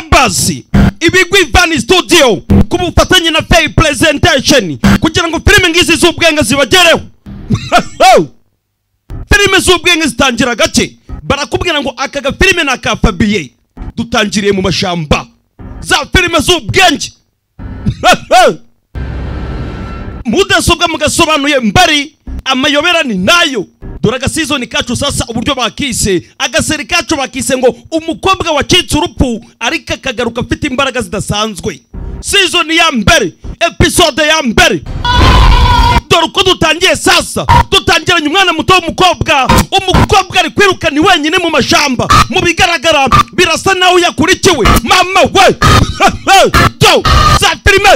basi ibigwi Van Studio kubufatanye na Fair Presentation kugira ngo filime ngizi z'ubwenge zibagereho. Filime z'ubwenge zitangira gake barakubwira ngo akaga filime na ka Fabien dutangiriye mu mashamba za filime z'ubwenge. Mudasobwa mugasobanuye mbari amayoberani nayo dore season kacu sasa uburyo bakise agaseri kacu bakise ngo umukobwa wacitse urupfu ariko akagaruka afite imbaraga zidasanzwe. Season ya mbere episode ya mbere dore uko dutangiye sasa dutangiranye umwana muto w'umukobwa ari kwiruka ni wenyine mu mashamba mu bigaragara birasa naho yakurikiwe mama we. Do za filime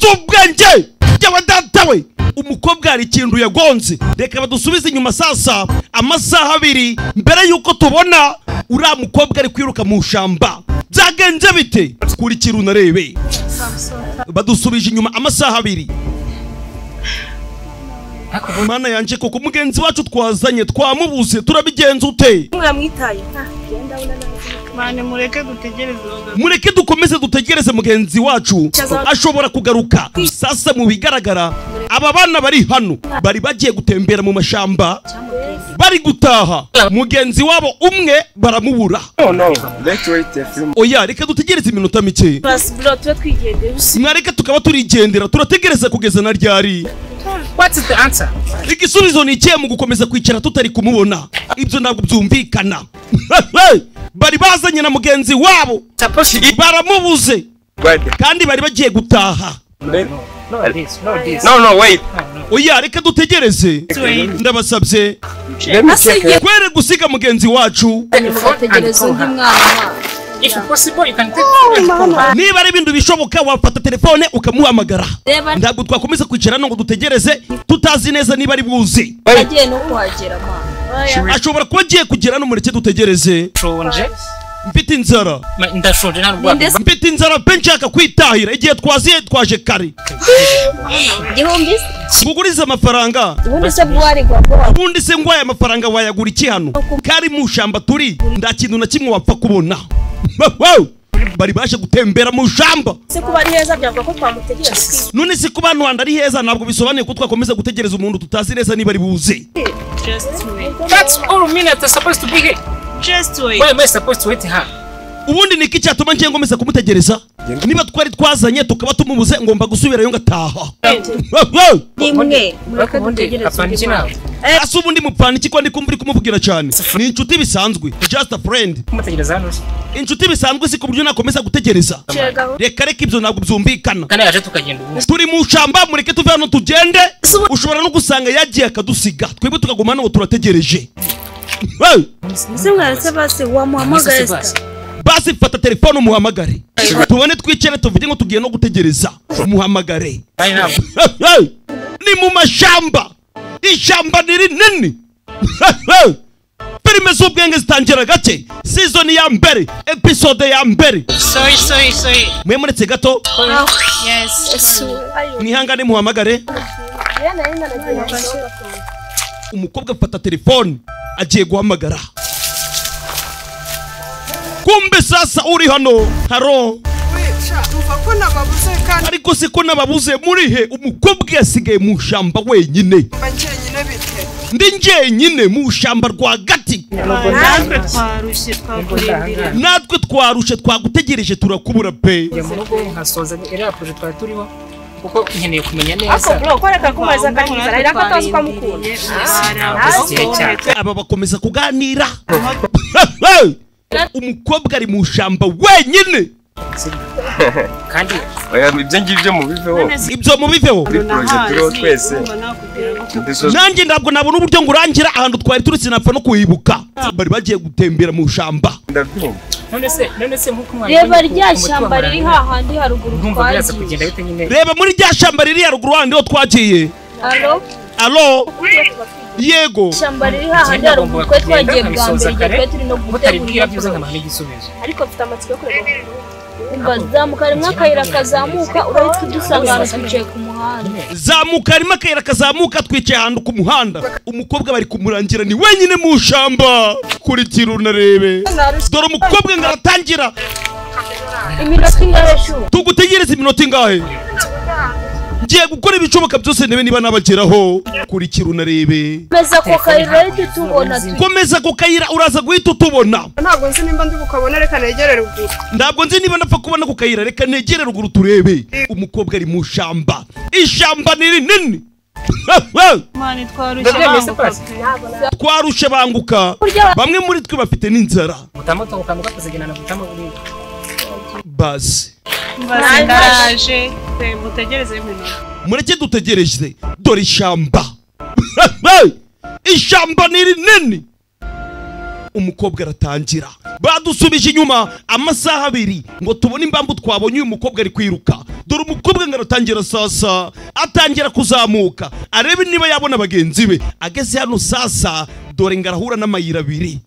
z'ubwenge y'abadatawe umukobwa ari ikintu yagonze. Reka badusubize inyuma sasa amasaha 2 mbere yuko tubona uriya mukobwa ari kwiruka mu shamba. Byagenze bite kuri kiru narebe badusubije inyuma amasaha 2. Mana yanje koko mugenzi wacu twazanye twamubuze turabigenza ute? Muramwitaye Mane mureke dukomeze dutegereze mugenzi wacu ashobora kugaruka. Sasa mu bigaragara aba bana bari hano bari bagiye gutembera mu mashamba bari gutaha mugenzi wabo umwe baramubura. Oya reka dutegereze iminota mike. Mwareka tukaba turigendera turategereza kugeza na ryari. What is the answer? Igisubizo ni ikihe mu gukomeza kwicara tutari kumubona? Ibyo ntabwo byumvikana. Bari bazanye na mugenzi wabo baramubuze kandi bari bagiye gutaha. No, wait. Oya reka dutegereze ndabasabye kwere gusiga mugenzi wacu. If possible you can take niba ari ibintu bishoboka wafata telefone ukamuhamagara. Ntabwo twakomeza kwicara ngo dutegereze tutazi neza niba ari buze. Agiye no kuhagera ma ashobora kuba agiye kugera no mureke dutegereze. Mfite inzara ndashonje ntabwo mfite inzara pe nshaka kwitahira igihe twaziye twaje kare. Gihumbise muguriza amafaranga ubundi se ngwaye amafaranga wayagura iki hano kari mu shamba turi nda kintu na kimwe wapfa kubona. Bari baje gutembera mu shamba se kuba ari heza byavuga ko twamutegereza. None se kuba hano ari heza ntabwo bisobanuye ko twakomeza gutegereza umuntu tutazi neza niba ari buze. That's all minutes are supposed to be here. Just wait. Why am I supposed to wait here? Ubundi niki cyatuma ngiye ngomeza kumutegereza niba twari twazanye tukaba tumubuze ngomba gusubirayo ngataha. Nimwe mureka dutegereza. Ase ubundi mupfana iki ko ndi kumvira kumuvugira cyane ni inshuti bisanzwe just a friend. Kumutegereza hano inshuti bisanzwe si ku buryo nakomeza gutegereza. Reka ibyo ntabwo byumvikana. Kana yaje tukagenda ubu turi mu shamba mureke tuve hano tugende ushobora no gusanga yagiye akadusiga twebwe tukaguma hano turategereje. Simwaretse basi wamuhamagaye basi fata telefone umuhamagare tubone twicare tuvuge ngo tugiye no gutegereza umuhamagare. Ni mu mashamba ishamba ni rinini. Filime z'ubwenge zitangira gake season ya mbere episode ya mbere. Sorry. Mwe muretse gato. Yes. Nihangane muhamagare. Umukobwa afata telefone agiye guhamagara. Kumbe sasa uri hano haro ariko se ko nababuze muri he umukobwa yasigaye mu shamba wenyine. Ndi njyenyine mu shamba rwagati. Natwe twarushe twagutegereje turakubura pe. Hasoza era project twari turiho kuko nkeneye kumenya neza. Ako bro koreka kumaza kanyiza rero ko tazi kwamukunda. Aba bakomeza kuganira. Umukobwa ari mu shamba wenyine. Kandi ibyo ngibyo mubiveho. Ibyo mubiveho. Twese. Nanjye ndabwo nabona uburyo ngurangira ahantu twari turutse napfa no kuyibuka. Bari bagiye gutembera mu shamba. None se nkuko mwari. Reba rya shamba riri hahandi haruguru twagiye. Reba muri rya shamba riri haruguru handi ho twagiye. Allo yego shamba riri hahandi haruguru twe twagiye bwa mbere turi no gutegura byoze nkamara igisubizo. Ariko mfite amatsiko yo kureba umbaza mu karimo akayira kazamuka urahita udusanga twicaye ku muhanda. zamuka harimo akayira kazamuka twicaye ahantu ku muhanda umukobwa bari kumurangira ni wenyine mu shamba kurikira unarebe dore umukobwa ngo aratangira iminota ingahe shu tugutegereze iminota ingahe ngiye gukora ibishoboka byose ndebe niba nabageraho kurikira unarebe komeza ko kayira rero tubona komeza ko kayira uraza guhita utubona ntabwo nzi nimba ndi bukabona reka negere ruguru ntabwo nzi niba napfa kubona ku kayira reka negere ruguru turebe umukobwa ari mu shamba ishamba ni rinini mani twarushe banguka bamwe muri twe bafite n'inzara utamoto ukamuka kuziginana gutama buri basi ndaraje mutegereze iminota mureke dutegereje dore ishamba ishamba ni rinini umukobwa aratangira badusubije inyuma amasaha abiri ngo tubone impamvu twabonye uyu mukobwa ari kwiruka dore umukobwa ngo aratangira sasa atangira kuzamuka arebe niba yabona bagenzi be ageze hano sasa dore ngo arahura n'amayira abiri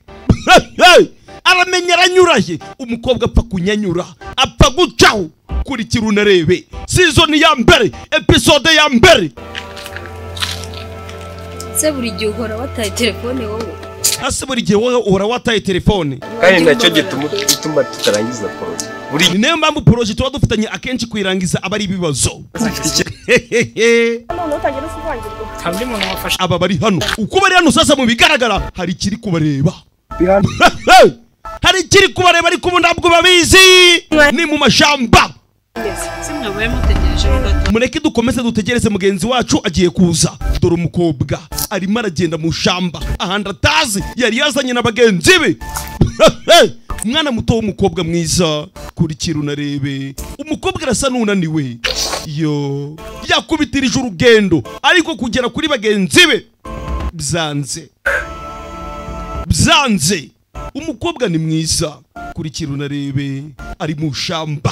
aramenya aranyurahe umukobwa apfa kunyanyura apfa gucaho kurikira unarebe season ya mbere episode ya mbere se buri gihe uhora wataye telefone wowe ase buri gihe wowe uhora wataye telefone kandi nacyo gituma tutarangiza poroje ni nayo mpamvu poroje tuba dufitanye akenshi kuyirangiza aba ari ibibazo hamwe umuntu wafashe aba bari hano uko bari hano sasa mu bigaragara hari ikiri kubareba hari ikiri kubareba ariko ubu ntabwo babizi ni mu mashamba mureke dukomeze dutegereze mugenzi wacu agiye kuza dore umukobwa arimo aragenda mu shamba ahandi atazi yari yazanye na bagenzi be umwana muto w'umukobwa mwiza kurikira unarebe umukobwa arasa n'unaniwe yo yakubitirije urugendo ariko kugera kuri bagenzi be byanze umukobwa ni mwiza kurikira unarebe ari mu shamba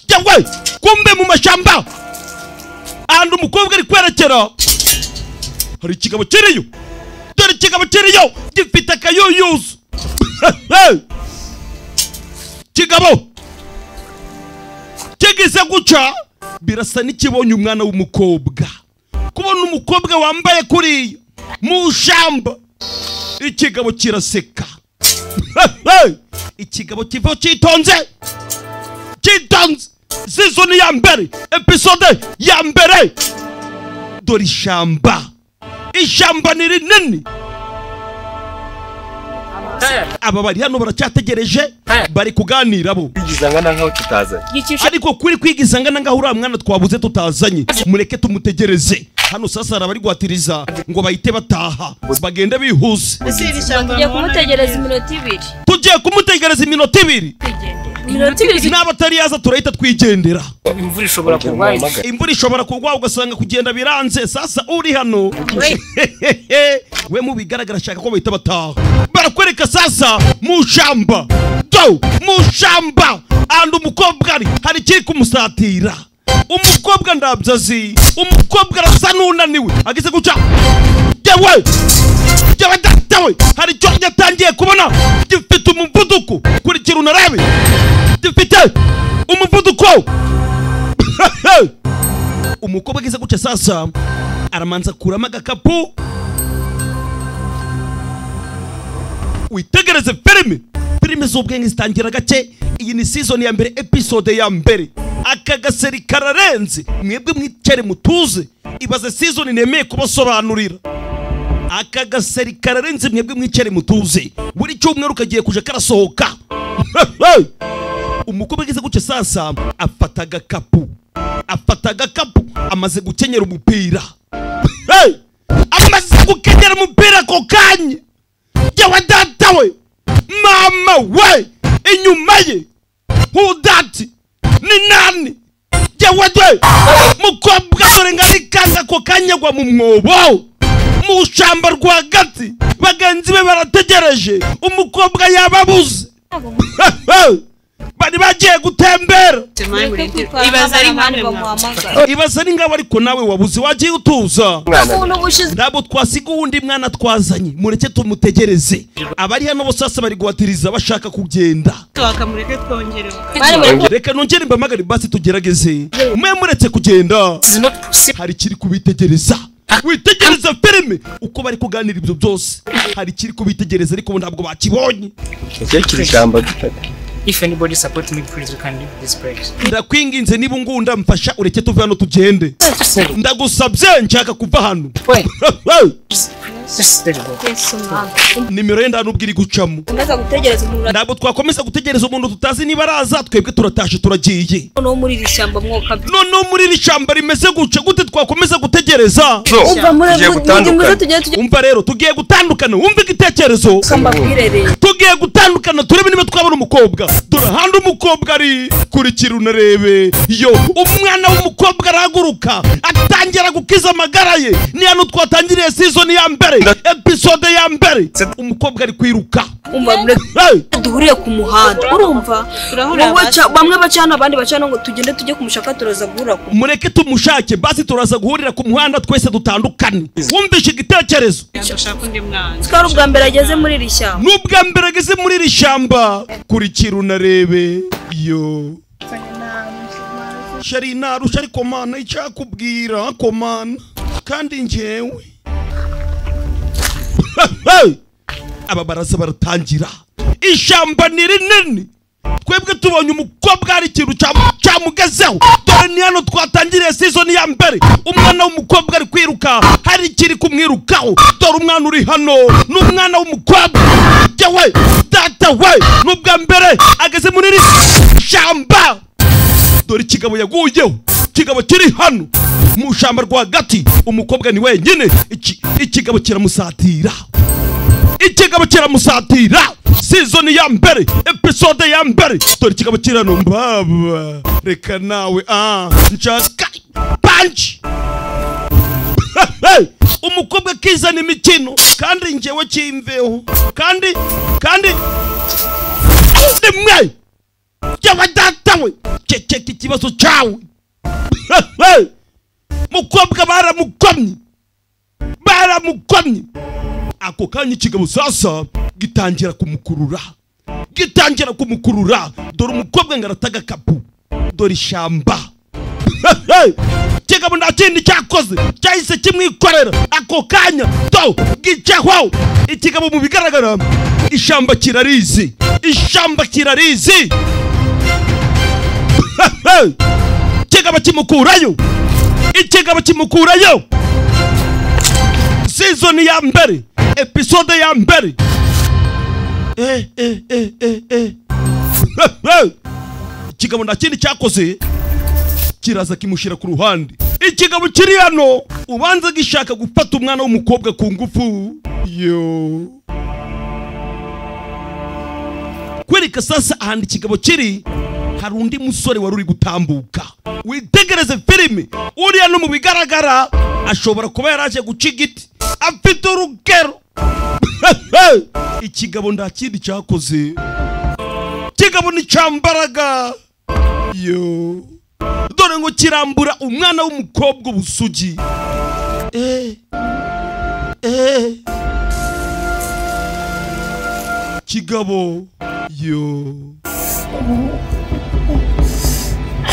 yawe kumbe mu mashamba ahantu umukobwa ari kwerekera hari ikigabo kiriyo dore ikigabo kiriyo gifite akayuyuzu kigabo kigize guca birasa n'ikibonye umwana w'umukobwa kubona umukobwa wambaye kuriya mu shamba ikigabo kiraseka ikigabo kivaho cyitonze season ya mbere episode ya mbere dore ishamba ni rinini aba bari hano baracyategereje bari kuganira bo kwigiza ngana nkaho tutazanye ariko kuri kwigiza ngana ngaho uriya mwana twabuze tutazanye mureke tumutegereze hano sasa arabari guhatiriza ngo bahite bataha bagende bihuse tugiye kumutegereza iminota ibiri n'abatari yaza turahita twigendera imvura ishobora kugwa ugasanga kugenda biranze sasa uri hano we mu bigaragara ashaka ko bahita bataha barakwereka sasa mu shamba andi umukobwa hari kiri kumusatira umukobwa ndabyazi umukobwa arasa n'unaniwe ageze guca yewe datawe hari icyo yatangiye kubona gifite umuvuduko kurikira unarabe gifite umuvuduko umukobwa ageze guca sasa aramanza kurama agakapu witegereze filime z'ubwenge zitangira gake iyi ni season ya mbere episode ya mbere aka gaseri kararenze mwebwe mwicare mutuze ibaze season nemeye kubasobanurira aka gaseri kararenze mwebwe mwicare mutuze buri cyumweru kagiye kuja karasohoka umukobwa ageze guce sasa afata agakapu amaze gukenyera umupira amaze gukenyera umupira ko kanya yawe datawe mama we inyuma ye hudati ni nani yawe dwe mukobwa dore ngarikanga ko kanyagwa mu mwobo mu shamba rwagati bagenzi be barategereje umukobwa yababuze bari bagiye gutembera. Ibaza ari nkane bamuhamagara. Ibaza ari ngabo ariko nawe wabuze wagiye utuza. Nabo twasiga uwundi mwana twazanye mureke tumutegereze. Abari hano bose sasa bari guhatiriza bashaka kugenda. Twakamureke twongere. Reka nongere mbamagare basi tugerageze. Mwe muretse kugenda. Hari kiri kubitegereza. Witegereza filime uko bari kuganira ibyo byose. Hari kiri kubitegereza ariko ntabwo bakibonye. Cyekiri shamba gutaka. If anybody support me, please you can leave this place. Ndakwinginze niba ngunda mfasha ureke tuve hano tugende. Ndagusabye nshaka kuva hano. Nimero yenda nubwiri gucamo. Komeza gutegereza umuntu. Ntabwo twakomeza gutegereza umuntu tutazi niba araza twebwe turatashe turagiye. No muri iri shamba mwoka. No muri iri shamba rimeze guce gute twakomeza gutegereza. Umva rero tugiye gutandukana wumva igitekerezo. Tugiye gutandukana turebe niba twabona umukobwa. Turahanda umukobwa ari kurikira unarebe. Yo umwana w'umukobwa araguruka atangira gukiza amagara ye. Ni hano twatangiriye season ya mbere. Episode ya mbere umukobwa ari kwiruka. Umva duhuriye ku muhanda urumva bamwe bacana abandi bacana ngo tugende tujye kumushaka turaza guhura ku mureke tumushake basi turaza guhurira ku muhanda twese dutandukane. Wumvishe igitekerezo Ndashaka undi mwana. Twari ubwa mbere ageze muri iri shyamba. N'ubwa mbere ageze muri iri shyamba kurikira unarebe. Yo shari narusha ariko mana icyakubwira komana kandi njyewe aba baraza baratangira. Ishyamba ni rinini twebwe tubonye umukobwa ari ikintu cyamugezeho. Dore ni hano twatangiriye season ya mbere. Umwana w'umukobwa ari kwiruka hari kiri kumwirukaho. Dore umwana uri hano n'umwana w'umukobwa. Jewe data we n'ubwa mbere ageze muri iri shyamba. Dore ikigabo yaguyeho. Ikigabo kiri hano mu shyamba rwagati. Umukobwa ni wenyine. Ikigabo kiramusatira. Ikigabo kiramusatira. Season ya mbere episode ya mbere. Dore ikigabo kirano mbaba. Reka nawe nshaka punch. Umukobwa kizana imikino kandi njyewe kimveho. Kandi nimwe jewe datawe ceceka ikibazo cyawe. Mukobwa baramukomye. Ako kanya ikigabo sasa gitangira kumukurura. Dore umukobwa ngarataga kapu. Dore ishyamba. Ikigabo nta kindi cyakoze cyahise kimwikorera. Ako kanya gicaho. Ikigabo mu bigaragara ishyamba kirarizi. Ikigabo kimukurayo. Season ya mbere episode ya mbere. Ikigabo nta kindi cyakoze kiraza kimushira ku ruhande. Ikigabo kiri hano ubanza gishaka gufata umwana w'umukobwa ku ngufu. Yo kwereka sasa ahandi ikigabo kiri hari undi musore wari uri gutambuka. Witegereze filime uriya no mu bigaragara ashobora kuba yaraje guca igiti afite urugero. Ikigabo nta kindi cyakoze. Ikigabo ni cyambaraga. Yo dore ngo kirambura umwana w'umukobwa ubusugi. Kigabo yo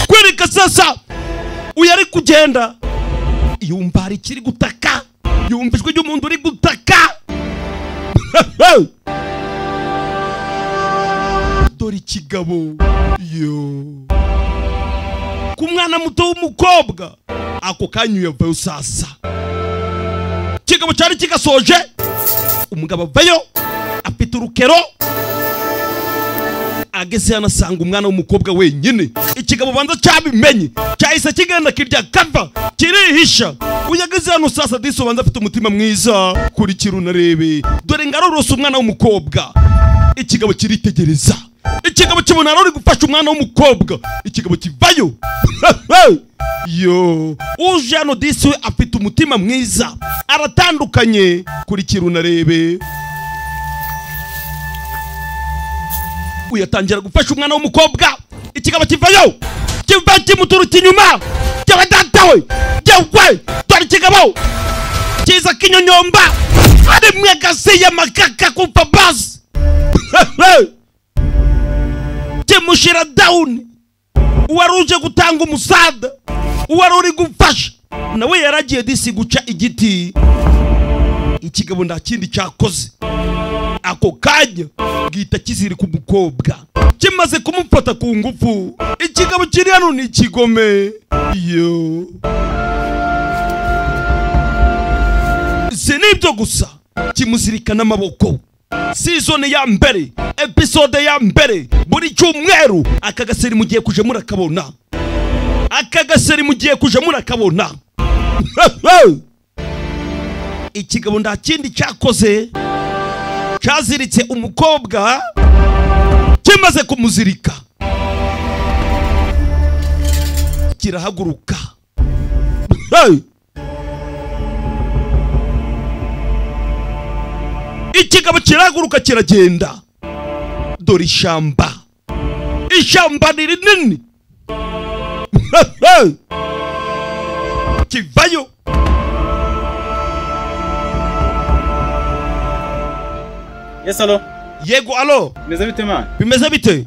kwereka sasa uyu ari kugenda yumva hari kiri gutaka. Yumva ijwi ry'umuntu uri gutaka. Dore ikigabo yo ku mwana muto w'umukobwa. Ako kanya yavayo sasa. Ikigabo cyari kigasoje. Umugabo avayo afite urukero. Ageze yanasanga umwana w'umukobwa wenyine. Ikigabo banza cyabimenye cyahise kigenda kirya kava kirihisha. Uyageze hano sasa diso banza afite umutima mwiza kurikira unarebe. Dore ngarorose umwana w'umukobwa. Ikigabo kiritegereza. Ikigabo kibona ari gufasha umwana w'umukobwa. Ikigabo kivayo. Yo uje hano diso afite umutima mwiza aratandukanye kurikira unarebe. uyatangira gufasha umwana w'umukobwa ikigabo kivayo kiva kimuturuka inyuma cyaba datawe yewe dore ikigabo kiza kinyonyomba ari mwegasi y'amakaka kumva basi kimushira down uwaruje gutanga umusada uwaruri gufasha nawe yaragiye disi guca igiti ikigabo nta kindi cyakoze ako kanya gita kiziri ku mukobwa kimaze kumufata ku ngufu ikigabo kiri hano ni ikigome yo sinibyo gusa kimuzirikana amaboko season ya mbere episode ya mbere buri cyumweru akagaseri mugiye kuje murakabona akagaseri mugiye kuje murakabona ikigabo nta kindi cyakoze cyaziritse umukobwa kimaze kumuzirika kirahaguruka ikigabo kirahaguruka kiragenda dore ishyamba ni rinini kivayo Yes, alo. Yego, alo. Bimeze bite man? Bimeze bite?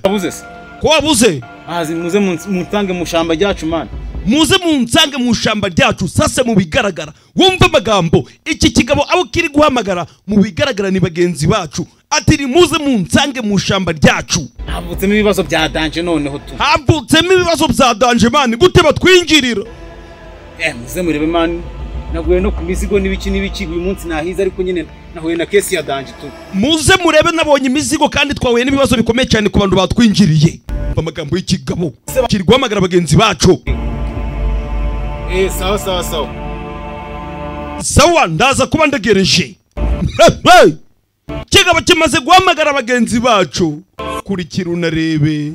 Wabuze se? Ko wabuze? Muze munsange mu shamba ryacu man. Muze munsange mu shamba ryacu sase mu bigaragara. Wumva amagambo iki kigabo abo kiri guhamagara mu bigaragara ni bagenzi bacu. Ati muze munsange mu shamba ryacu. Havutsemo ibibazo bya danje noneho tu. Havutsemo ibibazo bya danje man, gute batwinjirira? Muze murebe man. Naguye no ku mizigo n'ibiki uyu munsi nahize ariko nyine nahuye na case ya danje tu. Muze murebe nabonye imizigo kandi twahuye n'ibibazo bikomeye cyane ku bantu batwinjiriye. Amagambo y'ikigabo kiri guhamagara bagenzi bacu. Sawa ndaza kuba ndagereje. Kigabo kimaze guhamagara bagenzi bacu kuri kirunarebe.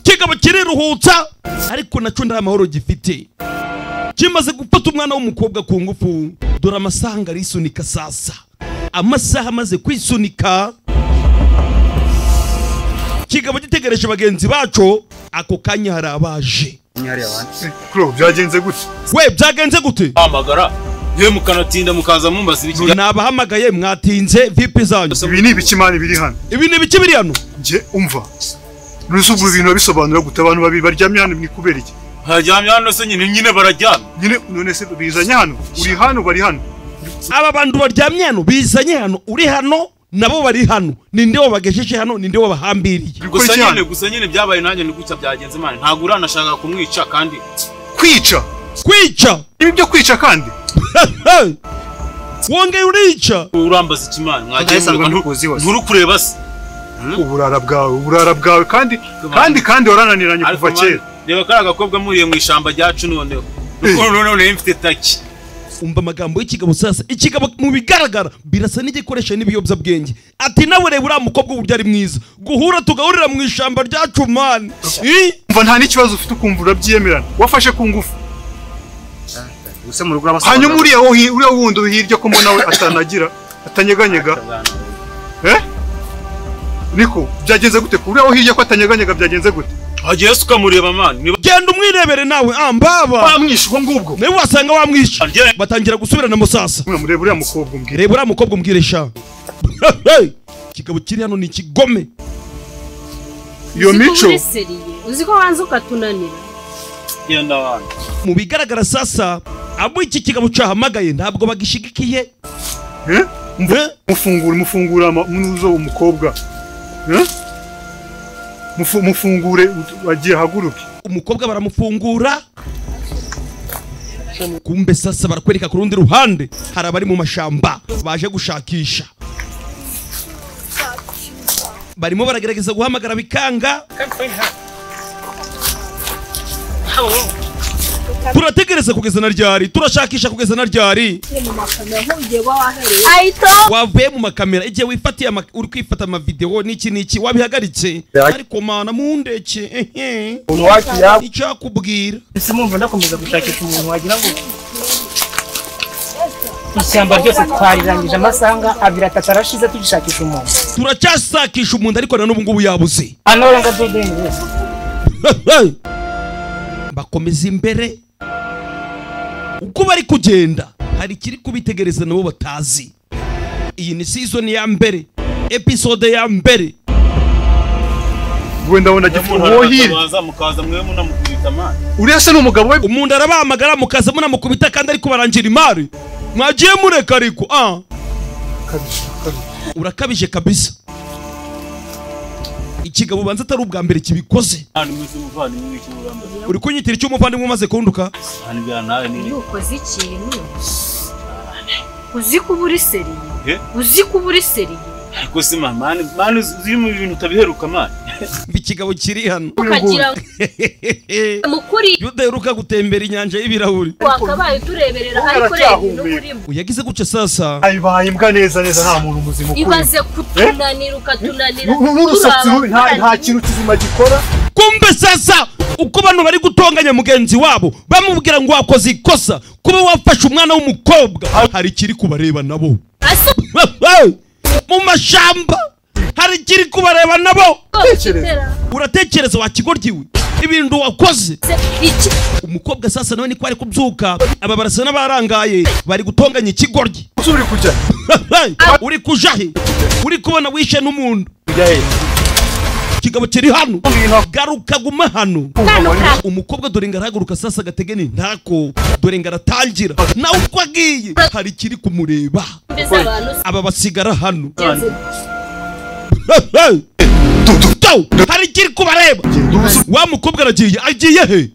Kigabo kiriruhutsa ariko naco ndara amahoro gifite. Kimaze gufata umwana w'umukobwa ku ngufu dore amasanga risunika sasa. Amasaha amaze kwisunika kigabo gitegereje bagenzi bacu ako kanya harabaje. Kuro byagenze gute? We byagenze gute? Amagara ye mukanatinda mukaza mumbaza ibiki. Nabahamagaye mwatinze vipi zanyu? Ibi ni ibikimani biri hano. Ibi ni ibiki biri hano? Je umva. Nuzubu ibintu bisobanura gute abantu babiri baryamye hano ni kubera iki? Hajyamye hano se nyine bararyamye. Nyine none se bizanye hano. Uri hano bari hano. Aba bantu baryamye hano bizanye hano uri hano nabo bari hano ninde wabagejeje hano ninde wabahambiriye. Gusa nyine byabaye nanjye ni gutya byagenze man. Ntago uranashaka kumwica kandi kwica. Ibi byo kwica kandi. Wongeye urica. Urambaza ikimana mwagiye nturu kureba se. Uburara bwawe kandi warananiranye kuva kera. Reba kara gakobwa muriye mu ishamba ryacu noneho. None mfite taki. Umva amagambo y'ikigabo sasa. Ikigabo mu bigaragara birasa n'igikoresho n'ibiyobya bwenge. Ati nawe reba ura mukobwa uburyo ari mwiza. Guhura tugahurira mu ishamba ryacu man. Umva nta n'ikibazo ufite ukumva urabyemerana. Wafashe ku ngufu. Hanyuma uriya wundi hirya ko mbona we atanyeganyega. Niko byagenze gute kuri aho hirya ko atanyeganyega byagenze gute? Hagiye suka mureba man. Genda umwirebere nawe ambaba. Bamwishe ngubwo. Newe wasanga wamwishe. Batangira gusubirana musasa. Murebe uriya mukobwa umbwire. Reba uriya mukobwa umbwire sha. Kigabo kiri hano ni kigome. Iyo mico. Uziko wanze ukatunanira. Yenda wana. Mu bigaragara sasa abo iki kigabo cyahamagaye ntabwo bagishigikiye. Mufungura munuzo umukobwa. Mufungure wagiye haguruke. Umukobwa baramufungura. Kumbe sasa barakwereka ku rundi ruhande hari abari mu mashamba baje gushakisha. Barimo baragerageza guhamagara bikanga. turategereza kugeza na ryari, turashakisha kugeza na ryari. mu makamera nk'ugiye wahereye Aito. Wavuye mu makamera igihe wifatiye uri kwifata ama video niki wabihagaritse ariko mana mundeke umuntu wakira icyakubwira ese mumva ndakomeza gushakisha umuntu wagira ngo ishyamba ryose twarirangije amasanga 2-3 arashize tugishakisha umuntu. Turacyashakisha umuntu ariko na n'ubu ngubu yabuze. Anorenga dodenge. Bakomeza imbere uko bari kugenda hari kiri kubitegereza nabo batazi. Iyi ni season ya mbere, episode ya mbere. wenda wona gifuwo hiri baza mukaza mwe munamukubita man urese n'umugabo we Umuntu arabahamagara mukaza munamukubita kandi ariko barangira imari. Mwagiye mureka ariko urakabije kabisa. Ikigabo banza atari ubwa mbere kibikoze. Uri kunyitira icyo umuvandimwe umaze kunduka? Ukoze ikintu uzi ko uri seriye, uzi ko uri seriye. Ariko se man ziri mu bintu utabiheruka man. Ikigabo kiri hano Ukagira mukuri yuderuka gutembera inyanja y'ibirahuri. wakabaye tureberera ariko rero n'urimo. Uyagize guce sasa. ayibaye imbwa neza nta muntu muzima ukuri Ibaze kutunanira ukatunanira. n'urusatsi rubi nta kintu kizima gikora. Kumbe sasa uko bano bari gutonganya mugenzi wabo bamubwira ngo wakoze ikosa kuba wafashe umwana w'umukobwa hari kiri kubareba nabo. Mu mashamba hari kiri kubareba nabo. Uratekereza wakigoryiwe ibintu wakoze. Umukobwa sasa nawe niko ari kubyuka aba barasa n'abarangaye bari gutonganya ikigoryi. Uri kujya Uri kujahe uri kubona wishe n'umuntu. Kigabo kiri hano garuka guma hano. Umukobwa dore ngarahaguruka sasa gategeni ntako dore ngaratangira nawe uko agiye hari kiri kumureba. Aba basigara hano hari kiri kubareba. Wa mukobwa agiye he?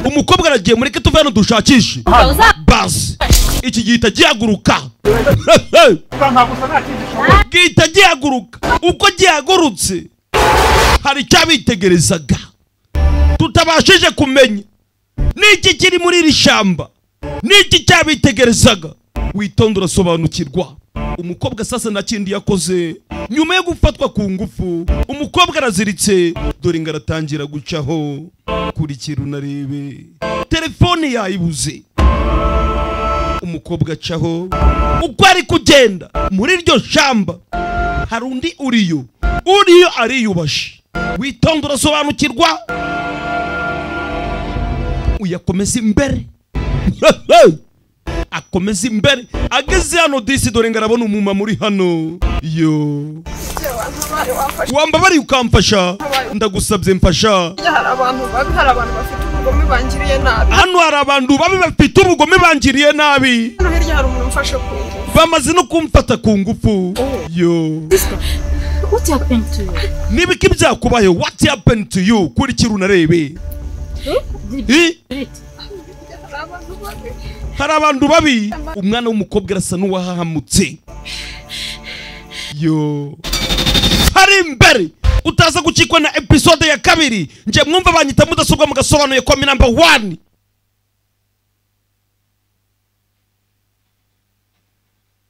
Umukobwa aragiye mureke tuve hano dushakishe basi. Iki gihita gihaguruka gihita gihaguruka. Uko gihagurutse hari cyabitegerezaga tutabashije kumenya niki kiri muri iri shamba, niki cyabitegerezaga. Witonda urasobanukirwa. Umukobwa sasa nta kindi yakoze nyuma yo gufatwa ku ngufu. Umukobwa araziritse dore ngaratangira gucaho kurikira unarebe telefone yayibuze. Umukobwa acaho uko ari kugenda muri iryo shamba hari undi uriyo ariyubashe. Witonda urasobanukirwa. Uyakomeza imbere akomeza imbere ageze hano disi dore ngarabona umuma muri hano. Yo wambabari ukamfasha ndagusabye mfasha. hari abantu babi, hari abantu bafite ubugome bangiriye nabi. Hano hari abantu babi bafite ubugome bangiriye nabi. Hano hirya hari umuntu umfashe ku ngufu. Bamaze no kumfata ku ngufu. Yo What happened to you? nibiki byakubayeho? What happened to you? Kurikira unarebe. Hari abantu babi. Umwana w'umukobwa arasa n'uwahahamutse. Yo hari imbere utaza gukikwa na episode ya kabiri. Nje mwumva banyita mudasobwa mugasobanuye kwa number 1.